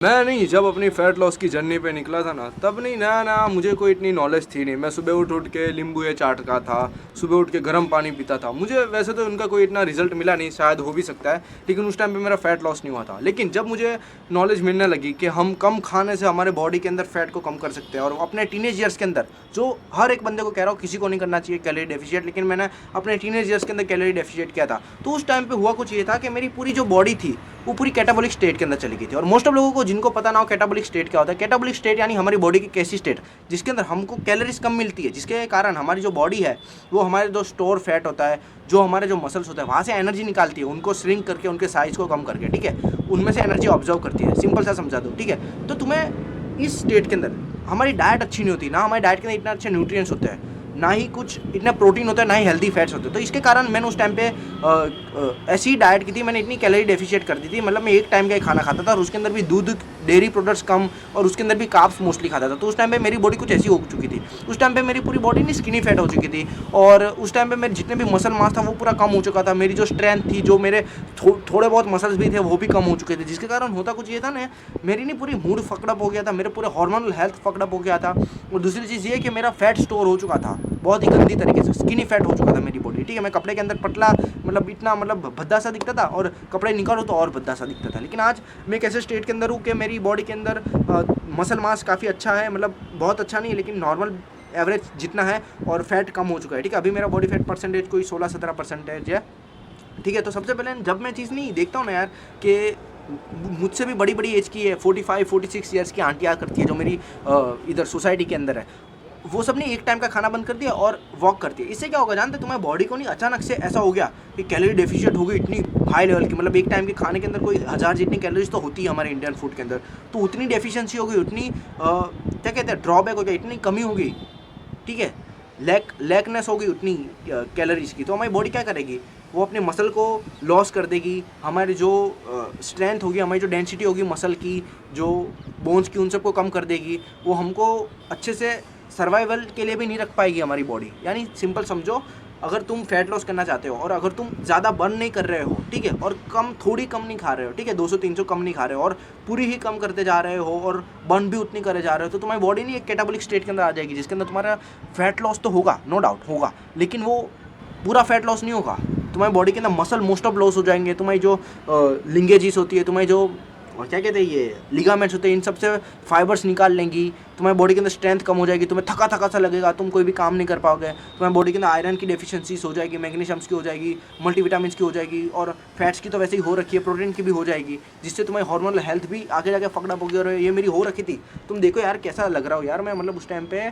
मैं नहीं, जब अपनी फ़ैट लॉस की जर्नी पे निकला था ना, तब नहीं नया मुझे कोई इतनी नॉलेज थी नहीं। मैं सुबह उठ के नींबू ये चाटता था, सुबह उठ के गर्म पानी पीता था। मुझे वैसे तो उनका कोई इतना रिजल्ट मिला नहीं, शायद हो भी सकता है, लेकिन उस टाइम पे मेरा फ़ैट लॉस नहीं हुआ था। लेकिन जब मुझे नॉलेज मिलने लगी कि हम कम खाने से हमारे बॉडी के अंदर फ़ैट को कम कर सकते हैं, और अपने टीनेज ईयर्स के अंदर, जो हर एक बंदे को कह रहा हूँ, किसी को नहीं करना चाहिए कैलोरी डेफिशिएट, लेकिन मैंने अपने टीनेज ईयर्स के अंदर कैलोरी डेफिशिएट किया था। तो उस टाइम पे हुआ कुछ ये था कि मेरी पूरी जो बॉडी थी वो पूरी कैटाबॉलिक स्टेट के अंदर चली गई थी। और मोस्ट ऑफ लोगों को जिनको पता ना हो कैटाबॉलिक स्टेट क्या होता है, कैटाबॉलिक स्टेट यानी हमारी बॉडी की कैसी स्टेट जिसके अंदर हमको कैलोरीज कम मिलती है, जिसके कारण हमारी जो बॉडी है वो हमारे जो स्टोर फैट होता है, जो हमारे जो मसल्स होते हैं वहाँ से एनर्जी निकालती है, उनको श्रिंक करके, उनके साइज को कम करके, ठीक है, उनमें से एनर्जी ऑब्जर्व करती है। सिंपल सा समझा दो, ठीक है। तो तुम्हें इस स्टेट के अंदर हमारी डाइट अच्छी नहीं होती ना, हमारी डाइट के अंदर इतना अच्छे न्यूट्रिएंट्स होते हैं, ना ही कुछ इतना प्रोटीन होता है, ना ही हेल्दी फैट्स होते हैं। तो इसके कारण मैंने उस टाइम पे ऐसी डाइट की थी, मैंने इतनी कैलोरी डेफिशिएट कर दी थी। मतलब मैं एक टाइम का ही खाना खाता था, और उसके अंदर भी दूध, डेयरी प्रोडक्ट्स कम, और उसके अंदर भी कार्ब्स मोस्टली खाता था। तो उस टाइम पे मेरी बॉडी कुछ ऐसी हो चुकी थी। उस टाइम पे मेरी पूरी बॉडी नहीं स्किनी फैट हो चुकी थी, और उस टाइम पे मेरे जितने भी मसल मास था वो पूरा कम हो चुका था। मेरी जो स्ट्रेंथ थी, जो मेरे थोड़े बहुत मसल्स भी थे वो भी कम हो चुके थे, जिसके कारण होता कुछ ये था ना, मेरी नहीं पूरी मूड फकड़अप हो गया था, मेरे पूरे हार्मोनल हेल्थ फकड़अप हो गया था। और दूसरी चीज़ ये कि मेरा फैट स्टोर हो चुका था बहुत ही गंदी तरीके से, स्किनी फैट हो चुका था मेरी बॉडी, ठीक है। मैं कपड़े के अंदर पतला, मतलब इतना, मतलब भद्दा सा दिखता था, और कपड़े निकालो तो और भद्दा सा दिखता था। लेकिन आज मैं एक ऐसे स्टेट के अंदर हूँ कि मेरी बॉडी के अंदर मसल मास काफ़ी अच्छा है, मतलब बहुत अच्छा नहीं, लेकिन नॉर्मल एवरेज जितना है, और फैट कम हो चुका है, ठीक है। अभी मेरा बॉडी फैट परसेंटेज कोई 16-17% है, ठीक है। तो सबसे पहले जब मैं चीज़ नहीं देखता हूँ ना यार, कि मुझसे भी बड़ी बड़ी एज की है, 45-46 ईयर्स की आंटियाँ करती है, जो मेरी इधर सोसाइटी के अंदर है, वो सब ने एक टाइम का खाना बंद कर दिया और वॉक करती है। इससे क्या होगा जानते, तुम्हारी बॉडी को नहीं अचानक से ऐसा हो गया कि कैलोरी डेफिशिएट हो गई इतनी हाई लेवल की, मतलब एक टाइम के खाने के अंदर कोई 1000 जितनी कैलोरीज तो होती है हमारे इंडियन फूड के अंदर, तो उतनी डेफिशिएंसी हो गई, उतनी क्या कहते हैं, ड्रॉबैक हो गया, इतनी कमी हो गई, ठीक है, लैकनेस हो गई उतनी कैलोरीज की। तो हमारी बॉडी क्या करेगी, वो अपने मसल को लॉस कर देगी, हमारी जो स्ट्रेंथ होगी, हमारी जो डेंसिटी होगी मसल की, जो बोन्स की, उन सबको कम कर देगी। वो हमको अच्छे से सर्वाइवल के लिए भी नहीं रख पाएगी हमारी बॉडी। यानी सिंपल समझो, अगर तुम फैट लॉस करना चाहते हो, और अगर तुम ज़्यादा बर्न नहीं कर रहे हो, ठीक है, और थोड़ी कम नहीं खा रहे हो, ठीक है, 200-300 कम नहीं खा रहे हो, और पूरी ही कम करते जा रहे हो, और बर्न भी उतनी करे जा रहे हो, तो तुम्हारी बॉडी नहीं एक कैटाबॉलिक स्टेट के अंदर आ जाएगी, जिसके अंदर तुम्हारा फैट लॉस तो होगा, नो डाउट होगा, लेकिन वो पूरा फैट लॉस नहीं होगा। तुम्हारी बॉडी के अंदर मसल मोस्ट ऑफ लॉस हो जाएंगे, तुम्हारी जो लिंगेजिस होती है, तुम्हारी जो और क्या कहते हैं ये लिगामेंट्स होते हैं, इन सबसे फाइबर्स निकाल लेंगी, तुम्हारी बॉडी के अंदर स्ट्रेंथ कम हो जाएगी, तुम्हें थका थका सा लगेगा, तुम कोई भी काम नहीं कर पाओगे, तुम्हारी बॉडी के अंदर आयरन की डेफिशिएंसीज हो जाएगी, मैग्नीशियम्स की हो जाएगी, मल्टीविटामिन्स की हो जाएगी, और फैट्स की तो वैसे ही हो रखी है, प्रोटीन की भी हो जाएगी, जिससे तुम्हारी हार्मोनल हेल्थ भी आगे जाके फकड़अप होगी। और ये मेरी हो रखी थी, तुम देखो यार कैसा लग रहा हो यार मैं, मतलब उस टाइम पे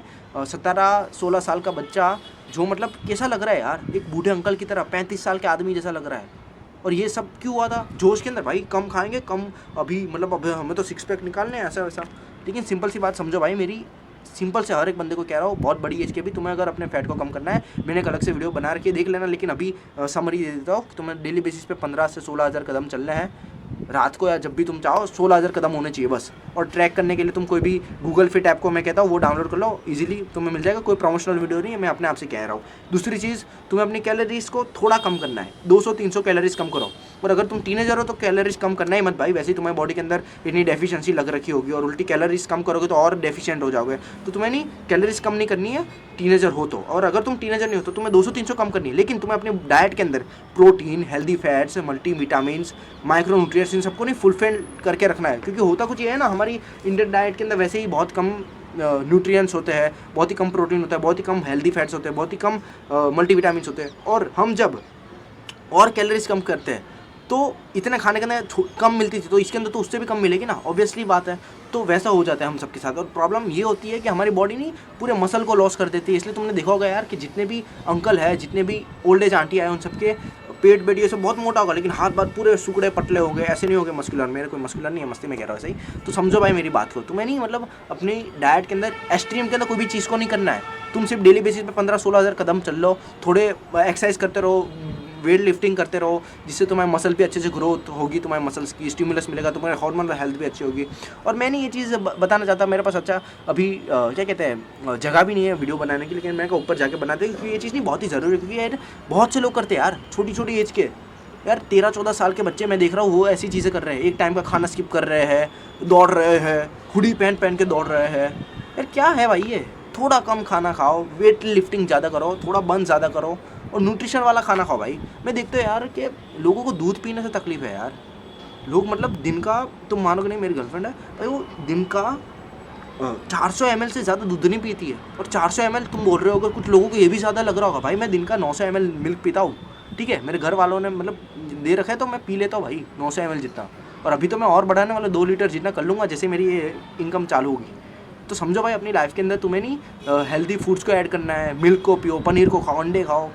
17-16 साल का बच्चा, जो मतलब कैसा लग रहा है यार, एक बूढ़े अंकल की तरह, 35 साल के आदमी जैसा लग रहा है। और ये सब क्यों हुआ था, जोश के अंदर, भाई कम खाएंगे, कम अभी, मतलब अब हमें तो 6 पैक निकालने हैं, ऐसा वैसा। लेकिन सिंपल सी बात समझो भाई मेरी, सिंपल से हर एक बंदे को कह रहा हूँ, बहुत बड़ी एज के भी तुम्हें अगर अपने फैट को कम करना है, मैंने एक अलग से वीडियो बना रखी है, देख लेना। लेकिन अभी समरी दे देता हूँ, तुम्हें डेली बेसिस पे 15 से 16 हज़ार कदम चलना है रात को, या जब भी तुम चाहो 16 हज़ार कदम होने चाहिए बस। और ट्रैक करने के लिए तुम कोई भी गूगल फिट ऐप को मैं कहता हूँ वो डाउनलोड कर लो, इजीली तुम्हें मिल जाएगा, कोई प्रमोशनल वीडियो नहीं है, मैं अपने आप से कह रहा हूँ। दूसरी चीज़, तुम्हें अपनी कैलोरीज को थोड़ा कम करना है, 200-300 कैलोरीज कम करो। और अगर तुम टीनेजर हो तो कैलोरीज कम करना ही मत भाई, वैसे ही तुम्हारी बॉडी के अंदर इतनी डेफिशिएंसी लग रखी होगी, और उल्टी कैलोरीज कम करोगे तो और डेफिशिएंट हो जाओगे। तो तुम्हें नहीं कैलोरीज कम नहीं करनी है टीनेजर हो तो, और अगर तुम टीनेजर नहीं हो तो तुम्हें 200-300 कम करनी है, लेकिन तुम्हें अपनी डाइट के अंदर protein, healthy fats, multivitamins, micro nutrients, इन सबको नहीं फुलफिल करके रखना है। क्योंकि होता कुछ ये है ना, हमारी इंडियन डाइट के अंदर वैसे ही बहुत कम न्यूट्रिएंट्स होते हैं, बहुत ही कम प्रोटीन होता है, बहुत ही कम हेल्दी फैट्स होते हैं, बहुत ही कम मल्टीविटामिन्स होते हैं। और हम जब और कैलोरीज कम करते हैं तो इतने खाने के अंदर कम मिलती थी, तो इसके अंदर तो उससे भी कम मिलेगी ना, ऑब्वियसली बात है। तो वैसा हो जाता है हम सबके साथ, और प्रॉब्लम ये होती है कि हमारी बॉडी नहीं पूरे मसल को लॉस कर देती है। इसलिए तुमने देखा होगा यार कि जितने भी अंकल है, जितने भी ओल्ड एज आंटी आए, उन सबके पेट बेट ये सब बहुत मोटा होगा, लेकिन हाथ बात पूरे सुकड़े पतले हो गए, ऐसे नहीं हो गए मस्कुलर। मेरे कोई मस्कुलर नहीं है, मस्ती में कह रहा हूँ सही। तो समझो भाई मेरी बात को, तुम्हें नहीं मतलब अपनी डाइट के अंदर, एक्सट्रीम के अंदर कोई भी चीज़ को नहीं करना है। तुम सिर्फ डेली बेसिस पे 15-16 हज़ार कदम चल लो, थोड़े एक्सरसाइज करते रहो, वेट लिफ्टिंग करते रहो, जिससे तुम्हारी मसल भी अच्छे से ग्रोथ होगी, तुम्हारे मसल्स की स्टिमुलस मिलेगा, तुम्हारे हार्मोनल हेल्थ भी अच्छी होगी। और मैं नहीं ये चीज़ बताना चाहता, मेरे पास अच्छा अभी क्या कहते हैं जगह भी नहीं है वीडियो बनाने की, लेकिन मैं ऊपर जाके बनाते हैं, क्योंकि ये चीज़ नहीं बहुत ही ज़रूरी है। क्योंकि यार बहुत से लोग करते हैं यार, छोटी छोटी एज के यार 13-14 साल के बच्चे मैं देख रहा हूँ वो ऐसी चीज़ें कर रहे हैं, एक टाइम का खाना स्किप कर रहे हैं, दौड़ रहे हैं, हुडी पहन पहन के दौड़ रहे हैं। यार क्या है भाई ये? थोड़ा कम खाना खाओ, वेट लिफ्टिंग ज़्यादा करो, थोड़ा बर्न ज़्यादा करो और न्यूट्रिशन वाला खाना खाओ भाई। मैं देखता हूँ यार कि लोगों को दूध पीने से तकलीफ है यार। लोग मतलब दिन का, तुम मानोगे नहीं, मेरी गर्लफ्रेंड है भाई, वो दिन का 400 ml से ज़्यादा दूध नहीं पीती है। और 400 ml तुम बोल रहे हो, अगर कुछ लोगों को ये भी ज़्यादा लग रहा होगा भाई, मैं दिन का 900 ml मिल्क पीता हूँ। ठीक है, मेरे घर वालों ने मतलब दे रखा है तो मैं पी लेता हूँ भाई 900 ml जितना। और अभी तो मैं और बढ़ाने वाला 2 लीटर जितना कर लूँगा जैसे मेरी ये इनकम चालू होगी। तो समझो भाई अपनी लाइफ के अंदर तुम्हें नहीं हेल्दी फूड्स को ऐड करना है, मिल्क को पियो, पनीर को खाओ, अंडे खाओ।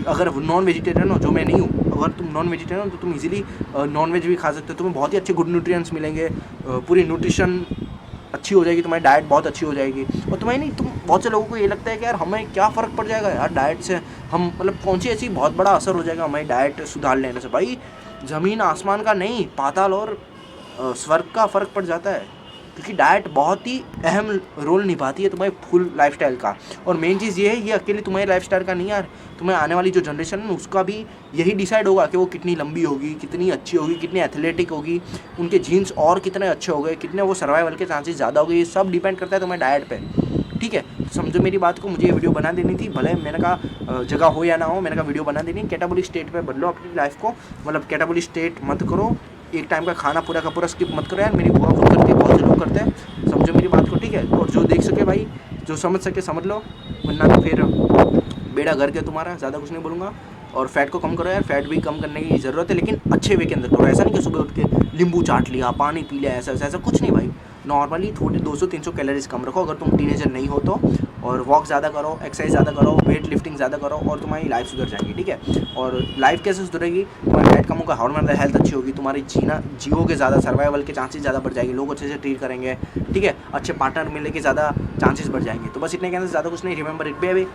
अगर नॉन वेजिटेरियन हो, जो मैं नहीं हूँ, अगर तुम नॉन वेजिटेरियन हो तो तुम इजीली नॉन वेज भी खा सकते हो, तुम्हें बहुत ही अच्छे गुड न्यूट्रिएंट्स मिलेंगे, पूरी न्यूट्रिशन अच्छी हो जाएगी, तुम्हारी डाइट बहुत अच्छी हो जाएगी। और तुम्हें नहीं, तुम बहुत से लोगों को ये लगता है कि यार हमें क्या फ़र्क पड़ जाएगा यार डाइट से, हम मतलब कौन सी ऐसी बहुत बड़ा असर हो जाएगा हमारी डाइट सुधार लेने से। भाई ज़मीन आसमान का नहीं, पाताल और स्वर्ग का फ़र्क पड़ जाता है, क्योंकि डाइट बहुत ही अहम रोल निभाती है तुम्हारे फुल लाइफस्टाइल का। और मेन चीज़ ये है, ये अकेले तुम्हारे लाइफस्टाइल का नहीं यार, तुम्हें आने वाली जो जनरेशन है उसका भी यही डिसाइड होगा कि वो कितनी लंबी होगी, कितनी अच्छी होगी, कितनी एथलेटिक होगी, उनके जीन्स और कितने अच्छे हो गए, कितने वो सर्वाइवल के चांसेस ज़्यादा हो गए। ये सब डिपेंड करता है तुम्हारे डाइट पर। ठीक है, तो समझो मेरी बात को। मुझे ये वीडियो बना देनी थी, भले मैंने कहा जगह हो या ना हो, मैंने कहा वीडियो बना देनी। कैटाबॉलिक स्टेट पे बदलो अपनी लाइफ को, मतलब कैटाबॉलिक स्टेट मत करो, एक टाइम का खाना पूरा का पूरा स्किप मत करो यार। मेरी बुआ खुद करती है, बहुत से लोग करते हैं। समझो मेरी बात को, ठीक है। और जो देख सके भाई, जो समझ सके समझ लो, वरना तो फिर बेड़ा घर के तुम्हारा, ज़्यादा कुछ नहीं बोलूँगा। और फैट को कम करो यार, फैट भी कम करने की ज़रूरत है, लेकिन अच्छे वे के अंदर करो। ऐसा नहीं कि सुबह उठ के नींबू चाट लिया, पानी पी लिया, ऐसा कुछ नहीं भाई। नॉर्मली थोड़ी 200-300 कैलोरीज कम रखो अगर तुम टीनेजर नहीं हो तो। और वॉक ज़्यादा करो, एक्सरसाइज ज़्यादा करो, वेट लिफ्टिंग ज़्यादा करो, और तुम्हारी लाइफ सुधर जाएगी। ठीक है, और लाइफ कैसे सुधरेगी? तुम्हारी डाइट कम होगा, हार्मोनल हेल्थ अच्छी होगी, तुम्हारी जियोगे ज़्यादा, सर्वाइवल के चांसेस ज़्यादा बढ़ जाएंगे, लोग अच्छे से ट्रीट करेंगे। ठीक है, अच्छे पार्टनर मिलने के ज़्यादा चांसेस बढ़ जाएंगे। तो बस इतने कहने से ज़्यादा कुछ नहीं। Remember it baby,